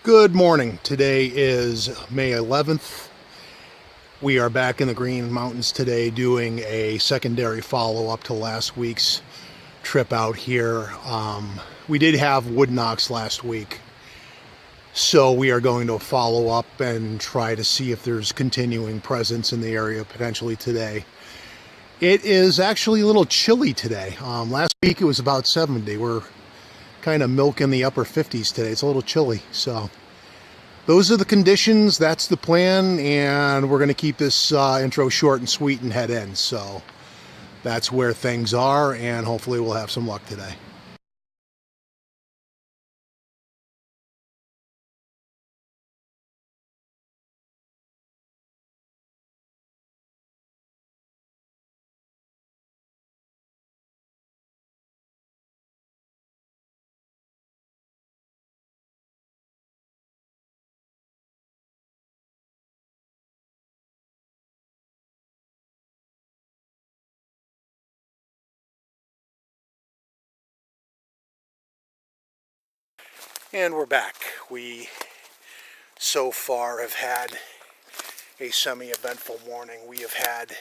Good morning. Today is May 11th. We are back in the Green Mountains today doing a secondary follow up to last week's trip out here. We did have wood knocks last week, so we are going to follow up and try to see if there's continuing presence in the area potentially today. It is actually a little chilly today. Last week it was about 70. We're kind of milking the upper 50s today. It's a little chilly, so those are the conditions, that's the plan, and we're going to keep this intro short and sweet and head in. So that's where things are, and hopefully we'll have some luck today. And we're back. We so far have had a semi-eventful morning. We have had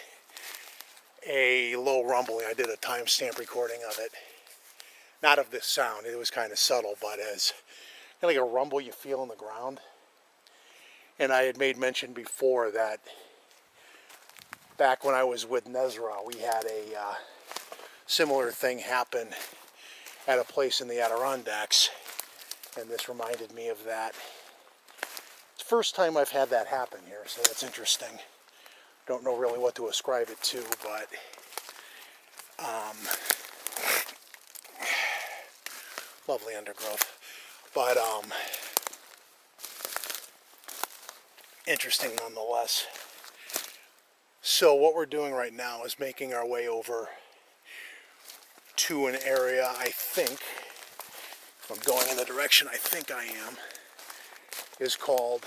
a low rumbling. I did a timestamp recording of it. Not of this sound, it was kind of subtle, but as kind of like a rumble you feel in the ground. And I had made mention before that back when I was with Nezra, we had a similar thing happen at a place in the Adirondacks, and this reminded me of that. It's the first time I've had that happen here, so that's interesting. Don't know really what to ascribe it to, but lovely undergrowth. But interesting nonetheless. So what we're doing right now is making our way over to an area, I think, if I'm going in the direction I think I am, is called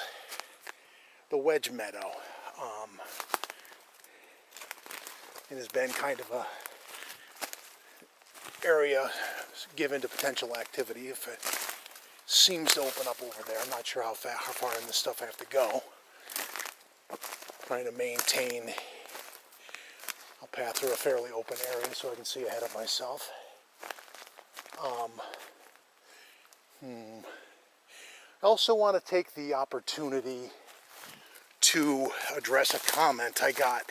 the Wedge Meadow. It has been kind of a area given to potential activity if it seems to open up over there. I'm not sure how far in this stuff I have to go. Trying to maintain a path through a fairly open area so I can see ahead of myself. I also want to take the opportunity to address a comment I got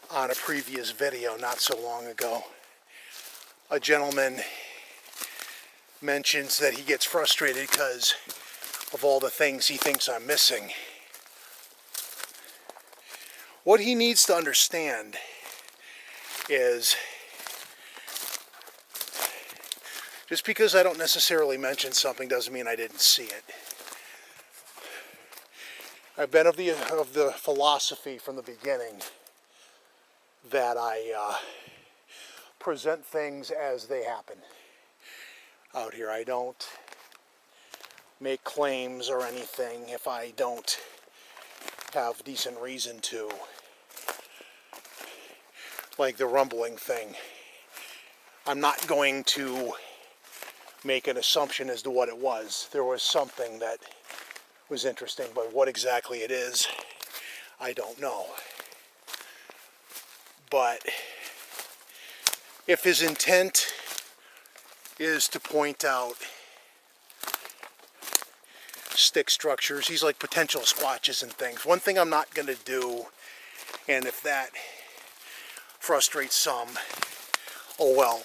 on a previous video not so long ago. A gentleman mentions that he gets frustrated because of all the things he thinks I'm missing. What he needs to understand is just because I don't necessarily mention something doesn't mean I didn't see it. I've been of the philosophy from the beginning that I present things as they happen out here. I don't make claims or anything if I don't have decent reason to. Like the rumbling thing. I'm not going to make an assumption as to what it was. There was something that was interesting, but what exactly it is, I don't know. But if his intent is to point out stick structures, he's like potential squatches and things. One thing I'm not going to do, and if that frustrates some, oh well,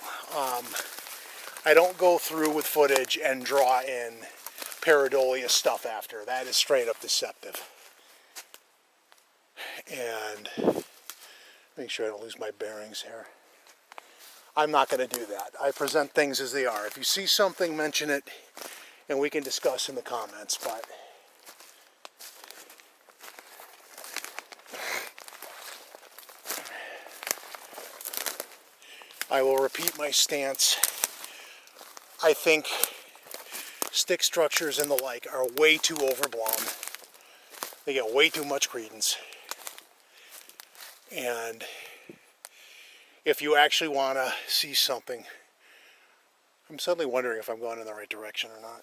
I don't go through with footage and draw in pareidolia stuff after. That is straight up deceptive. And make sure I don't lose my bearings here. I'm not going to do that. I present things as they are. If you see something, mention it, and we can discuss in the comments. But I will repeat my stance. I think stick structures and the like are way too overblown. They get way too much credence. And if you actually want to see something, I'm suddenly wondering if I'm going in the right direction or not.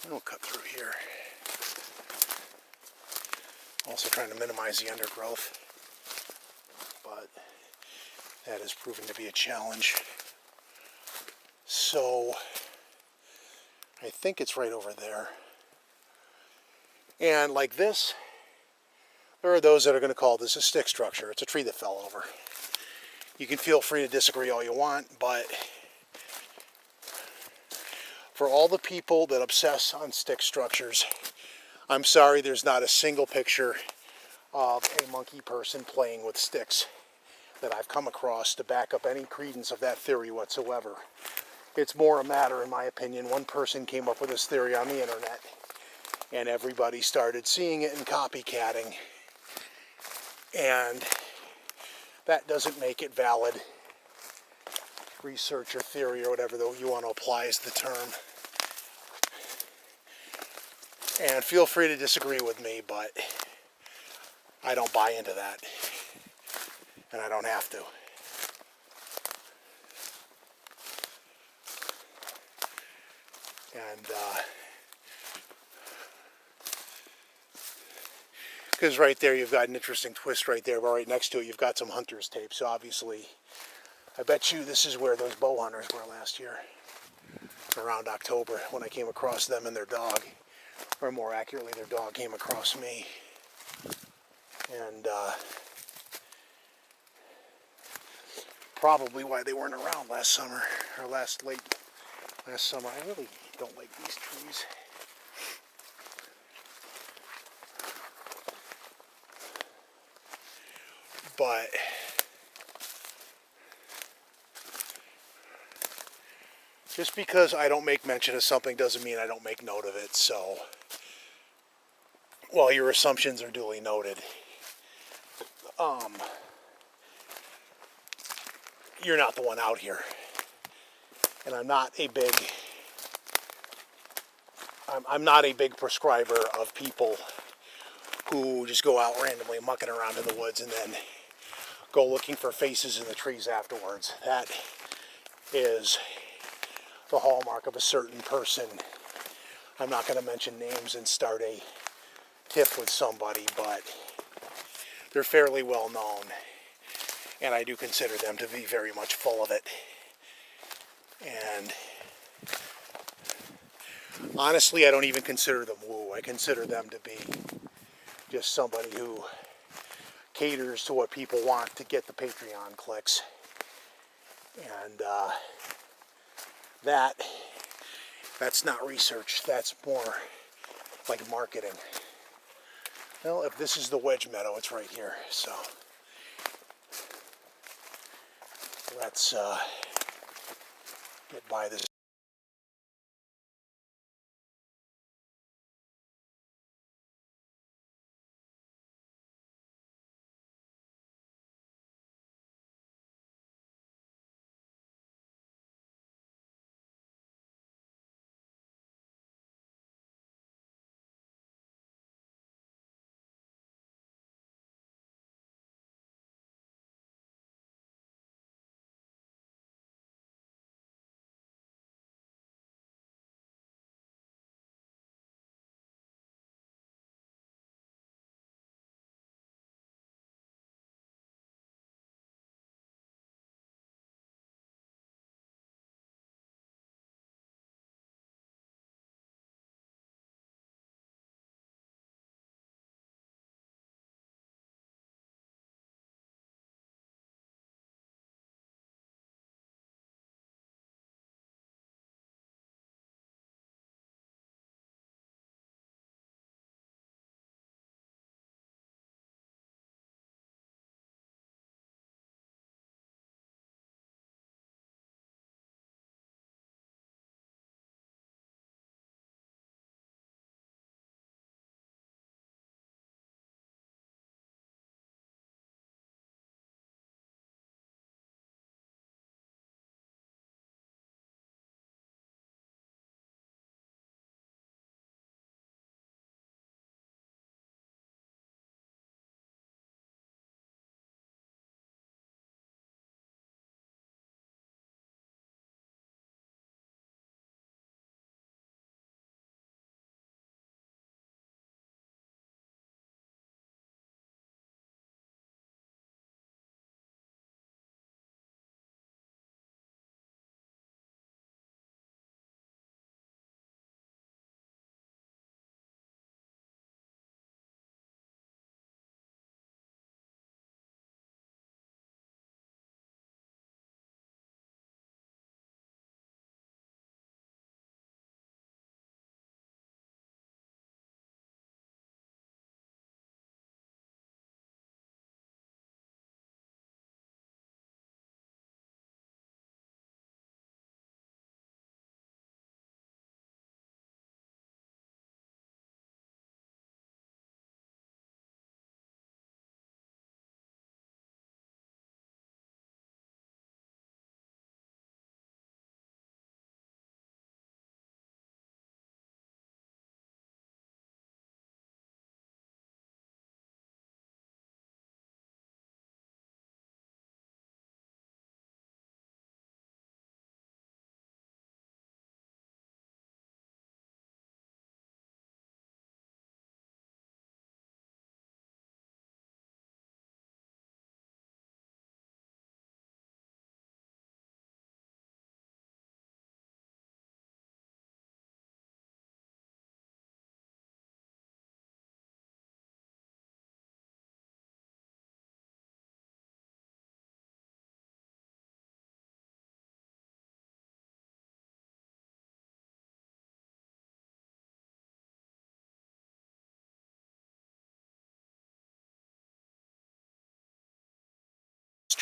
We'll cut through here. Also trying to minimize the undergrowth, but that is proving to be a challenge. So I think it's right over there. And like this, there are those that are going to call this a stick structure. It's a tree that fell over. You can feel free to disagree all you want, but for all the people that obsess on stick structures, I'm sorry there's not a single picture of a monkey person playing with sticks that I've come across to back up any credence of that theory whatsoever. It's more a matter, in my opinion, one person came up with this theory on the internet and everybody started seeing it and copycatting, and that doesn't make it valid research or theory or whatever you want to apply as the term. And feel free to disagree with me, but I don't buy into that, and I don't have to. And because right there you've got an interesting twist right there, but right next to it you've got some hunter's tape. So obviously, I bet you this is where those bow hunters were last year, around October, when I came across them and their dog, or more accurately, their dog came across me. And probably why they weren't around last summer, or last summer. I really don't like these trees. But just because I don't make mention of something doesn't mean I don't make note of it. So, well, your assumptions are duly noted. You're not the one out here. And I'm not a big prescriber of people who just go out randomly mucking around in the woods and then go looking for faces in the trees afterwards. That is the hallmark of a certain person. I'm not going to mention names and start a tiff with somebody, but they're fairly well known, and I do consider them to be very much full of it. And honestly, I don't even consider them woo. I consider them to be just somebody who caters to what people want to get the Patreon clicks. And that's not research. That's more like marketing. Well, if this is the Wedge Meadow, it's right here. So let's get by this.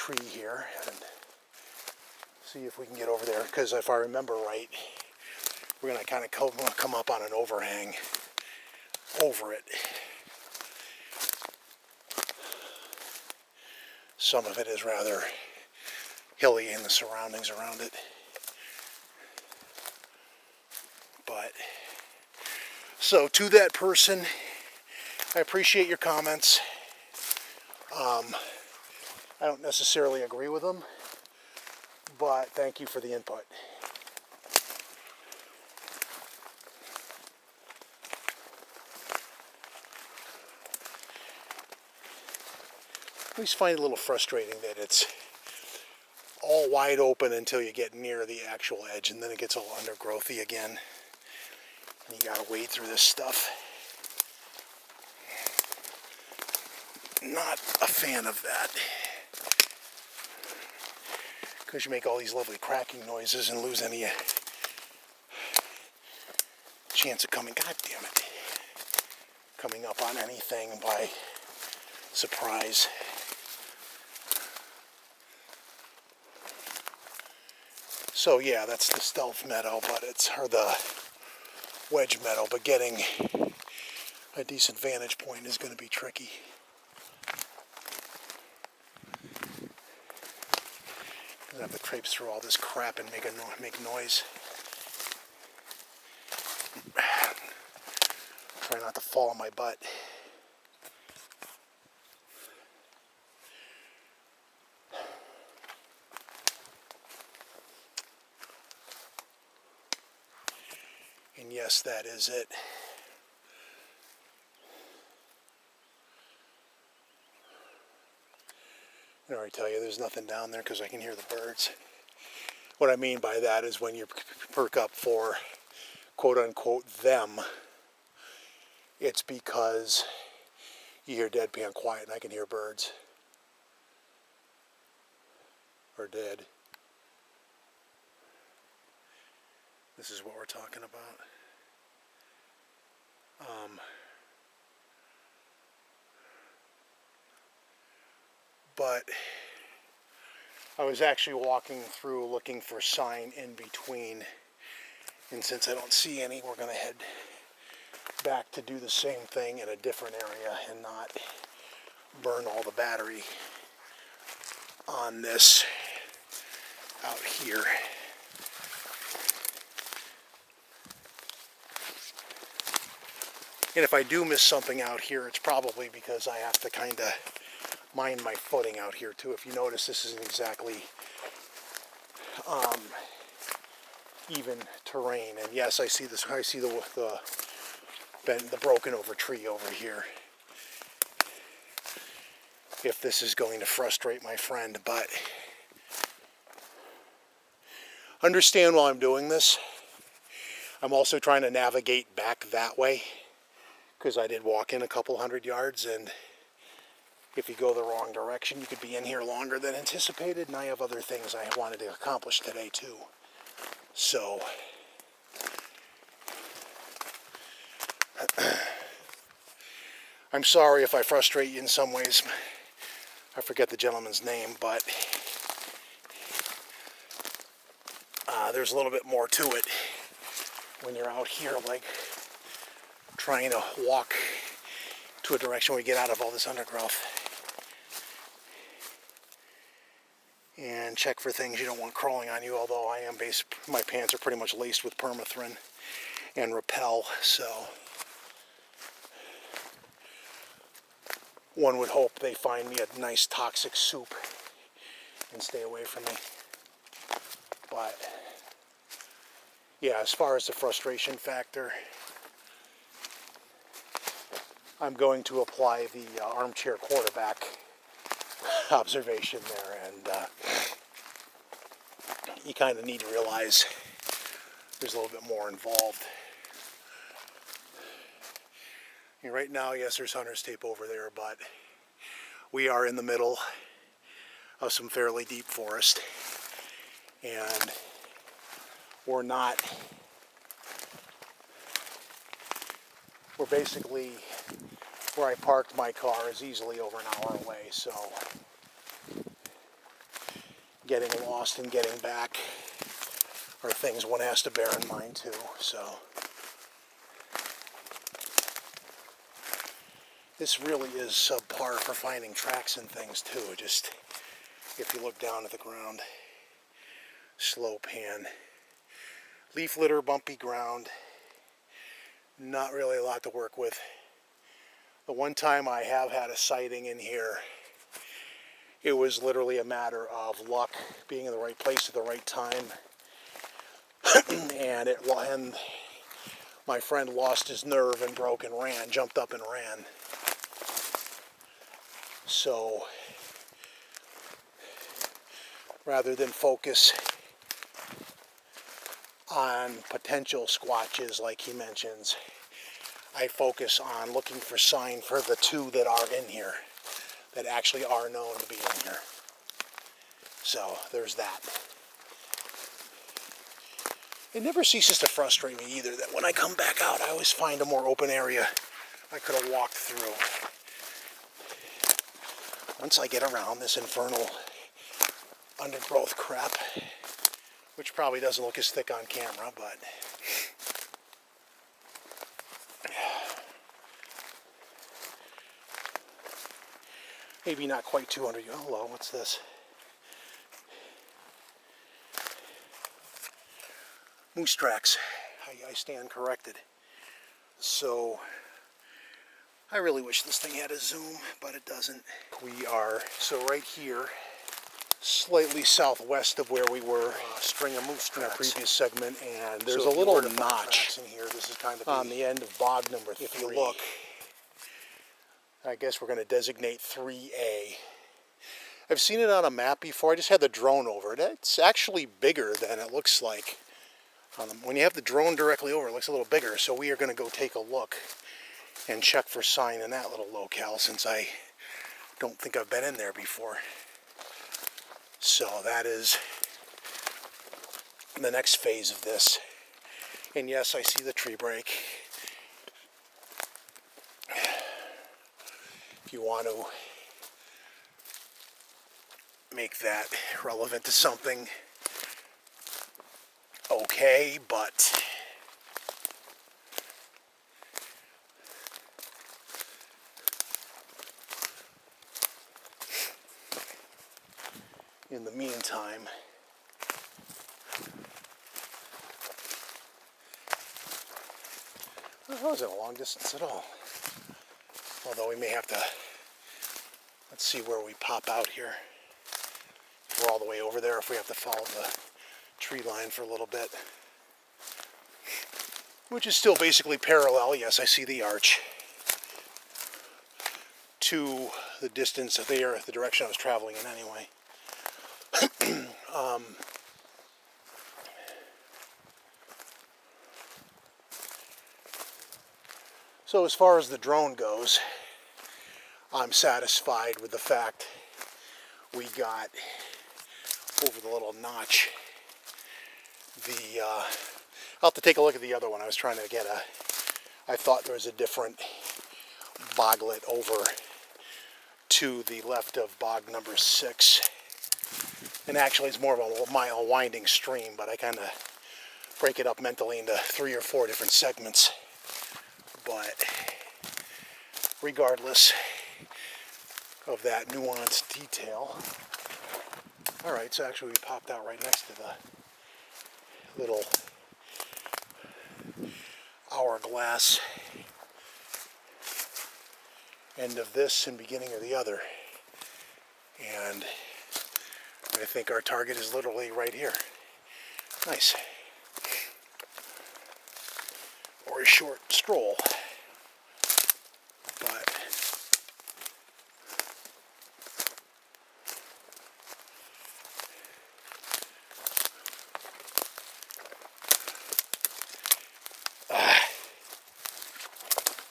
tree here and see if we can get over there, because if I remember right, we're going to kind of come up on an overhang over it. Some of it is rather hilly in the surroundings around it. But, so to that person, I appreciate your comments. I don't necessarily agree with them, but thank you for the input. I always find it a little frustrating that it's all wide open until you get near the actual edge, and then it gets all undergrowthy again. And you gotta wade through this stuff. Not a fan of that. Because you make all these lovely cracking noises and lose any chance of coming, God damn it, coming up on anything by surprise. So yeah, that's the stealth meadow, but or the wedge meadow, but getting a decent vantage point is going to be tricky. I have to traipse through all this crap and make noise. Try not to fall on my butt. And yes, that is it. I already tell you there's nothing down there because I can hear the birds. What I mean by that is when you perk up for quote-unquote them, it's because you hear deadpan quiet and I can hear birds. Or dead. This is what we're talking about. But I was actually walking through looking for sign in between, and since I don't see any, we're going to head back to do the same thing in a different area and not burn all the battery on this out here. And if I do miss something out here, it's probably because I have to kind of mind my footing out here too. If you notice, this isn't exactly even terrain. And yes, I see this. I see the broken over tree over here. If this is going to frustrate my friend, but understand while I'm doing this, I'm also trying to navigate back that way because I did walk in a couple hundred yards, and if you go the wrong direction, you could be in here longer than anticipated, and I have other things I wanted to accomplish today too. So I'm sorry if I frustrate you in some ways. I forget the gentleman's name, but there's a little bit more to it when you're out here, like trying to walk to a direction where you get out of all this undergrowth and check for things you don't want crawling on you, although my pants are pretty much laced with permethrin and Repel, so one would hope they find me a nice toxic soup and stay away from me. But yeah, as far as the frustration factor, I'm going to apply the armchair quarterback observation there, and you kind of need to realize there's a little bit more involved. And right now, yes, there's hunter's tape over there, but we are in the middle of some fairly deep forest, and we're basically, where I parked my car is easily over an hour away, so getting lost and getting back are things one has to bear in mind too. So this really is subpar for finding tracks and things too. Just if you look down at the ground, slow pan, leaf litter, bumpy ground, not really a lot to work with. The one time I have had a sighting in here, it was literally a matter of luck, being in the right place at the right time, and my friend lost his nerve and broke and ran, jumped up and ran. So rather than focus on potential squatches like he mentions, I focus on looking for sign for the two that are in here, that actually are known to be in here. So there's that. It never ceases to frustrate me either that when I come back out, I always find a more open area I could have walked through. Once I get around this infernal undergrowth crap, which probably doesn't look as thick on camera, but maybe not quite 200. Oh, hello, what's this? Moose tracks. I stand corrected. So I really wish this thing had a zoom, but it doesn't. We are so right here, slightly southwest of where we were, string of moose tracks in a previous segment, and there's a little notch in here. This is kind of on the end of bog number 3. If you look, I guess we're going to designate 3A. I've seen it on a map before. I just had the drone over it. It's actually bigger than it looks like. When you have the drone directly over, it looks a little bigger. So we are going to go take a look and check for sign in that little locale, since I don't think I've been in there before. So that is the next phase of this. And yes, I see the tree break. If you want to make that relevant to something, okay, but in the meantime, that wasn't a long distance at all. Although we may have to, let's see where we pop out here. We're all the way over there if we have to follow the tree line for a little bit. Which is still basically parallel, yes, I see the arch, to the distance of the direction I was traveling in anyway. So as far as the drone goes, I'm satisfied with the fact we got over the little notch. I'll have to take a look at the other one. I was trying to get I thought there was a different boglet over to the left of bog number 6. And actually it's more of a mile winding stream, but I kind of break it up mentally into 3 or 4 different segments. But regardless of that nuanced detail, alright, so actually we popped out right next to the little hourglass end of this and beginning of the other. And I think our target is literally right here. Nice. Or a short stroll. But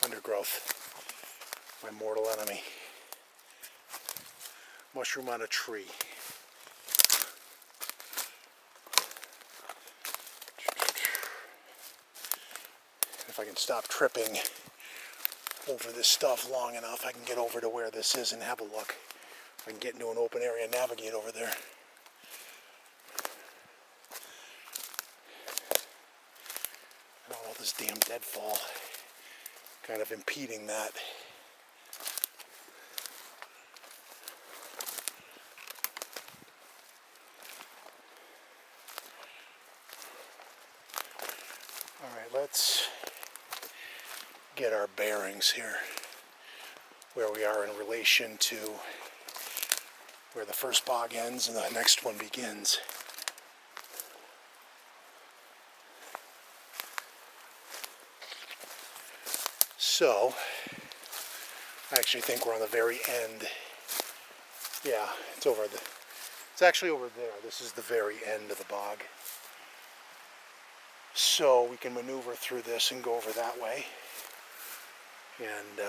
undergrowth, my mortal enemy. Mushroom on a tree. If I can stop tripping over this stuff long enough, I can get over to where this is and have a look. If I can get into an open area and navigate over there. all this damn deadfall kind of impeding that. All right, let's get our bearings here, where we are in relation to where the first bog ends and the next one begins. So, I actually think we're on the very end. Yeah, it's actually over there. This is the very end of the bog. So we can maneuver through this and go over that way. And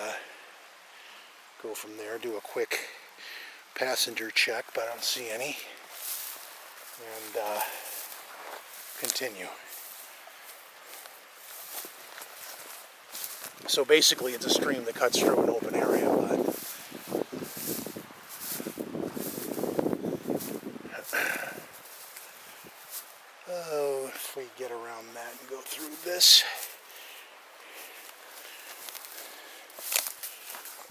go from there, do a quick passenger check, but I don't see any. And continue. So basically it's a stream that cuts through an open area, but oh, if we get around that and go through this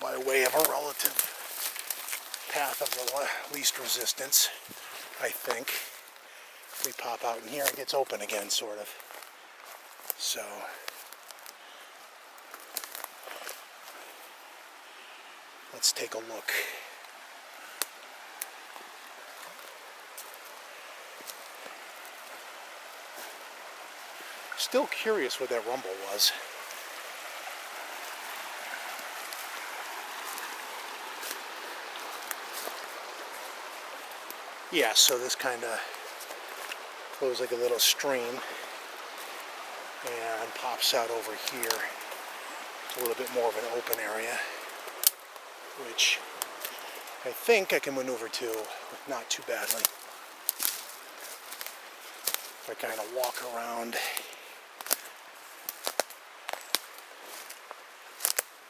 by way of a relative path of the least resistance, I think. If we pop out in here, it gets open again, sort of. So let's take a look. Still curious what that rumble was. Yeah, so this kind of goes like a little stream and pops out over here. It's a little bit more of an open area, which I think I can maneuver to not too badly. If I kind of walk around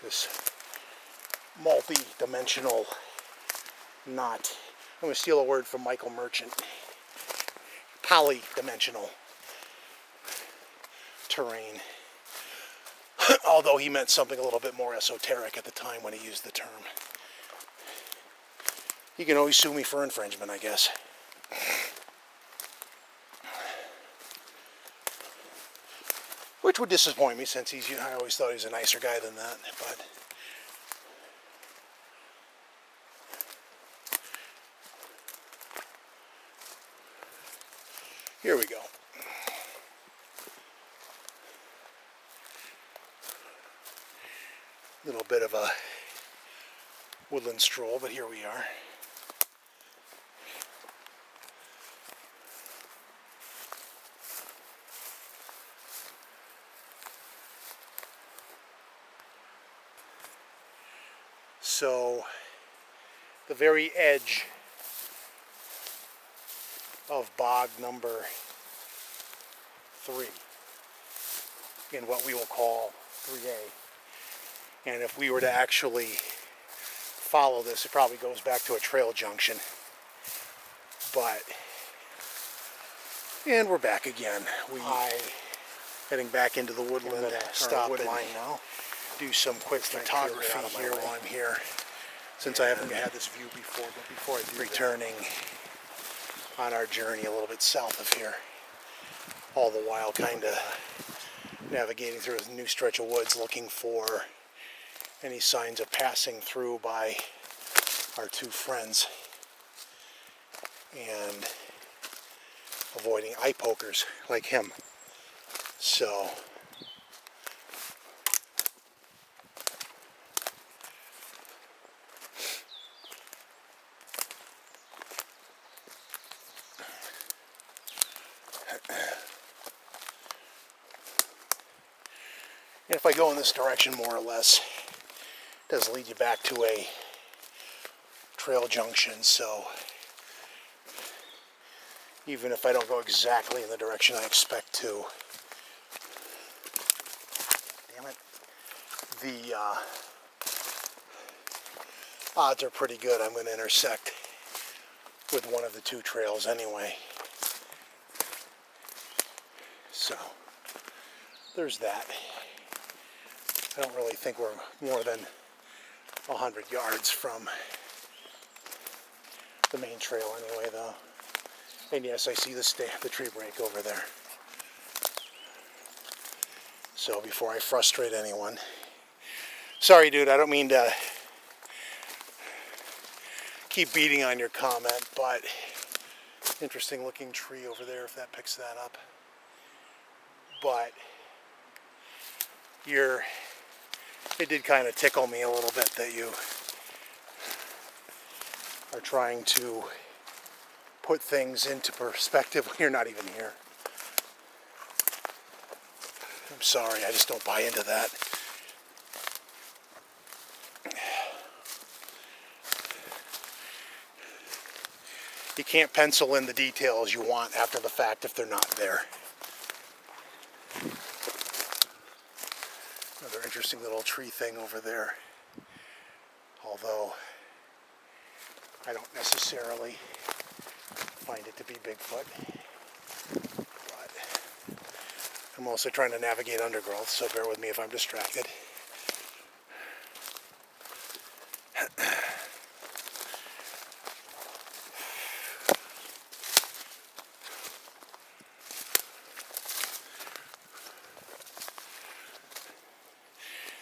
this multi-dimensional knot. I'm going to steal a word from Michael Merchant. Polydimensional terrain. Although he meant something a little bit more esoteric at the time when he used the term. He can always sue me for infringement, I guess. Which would disappoint me, since I always thought he was a nicer guy than that. But here we go. Little bit of a woodland stroll, but here we are. So, the very edge of bog number 3 in what we will call 3A. And if we were to actually follow this, it probably goes back to a trail junction. And we're back again. Heading back into the woodland, stop and now. Do some quick photography here while I'm here, since I haven't had this view before. But before I do, returning on our journey a little bit south of here, all the while kind of navigating through a new stretch of woods, looking for any signs of passing through by our two friends and avoiding eye pokers like him. So and if I go in this direction more or less, it does lead you back to a trail junction, so even if I don't go exactly in the direction I expect to, damn it, the odds are pretty good I'm going to intersect with one of the two trails anyway. So there's that. I don't really think we're more than 100 yards from the main trail anyway, though. And yes, I see the tree break over there. So before I frustrate anyone, sorry dude, I don't mean to keep beating on your comment, but interesting looking tree over there if that picks that up. But it did kind of tickle me a little bit that you are trying to put things into perspective when you're not even here. I'm sorry, I just don't buy into that. You can't pencil in the details you want after the fact if they're not there. Another interesting little tree thing over there. Although I don't necessarily find it to be Bigfoot. But I'm also trying to navigate undergrowth, so bear with me if I'm distracted.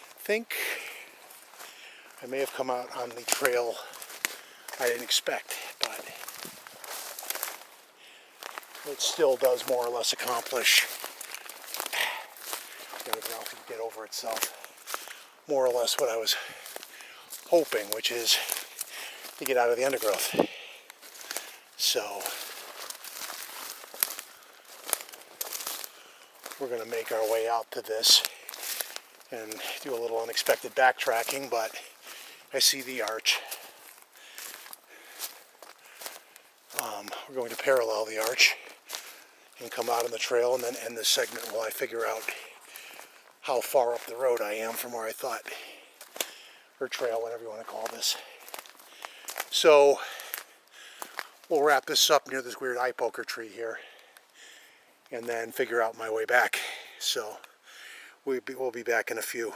I think I may have come out on the trail I didn't expect, but it still does more or less accomplish, everything else can get over itself, more or less what I was hoping, which is to get out of the undergrowth. So we're going to make our way out to this and do a little unexpected backtracking, but I see the arch. We're going to parallel the arch and come out on the trail and then end this segment while I figure out how far up the road I am from where I thought, or trail, whatever you want to call this. So we'll wrap this up near this weird eye poker tree here and then figure out my way back. So we'll be back in a few.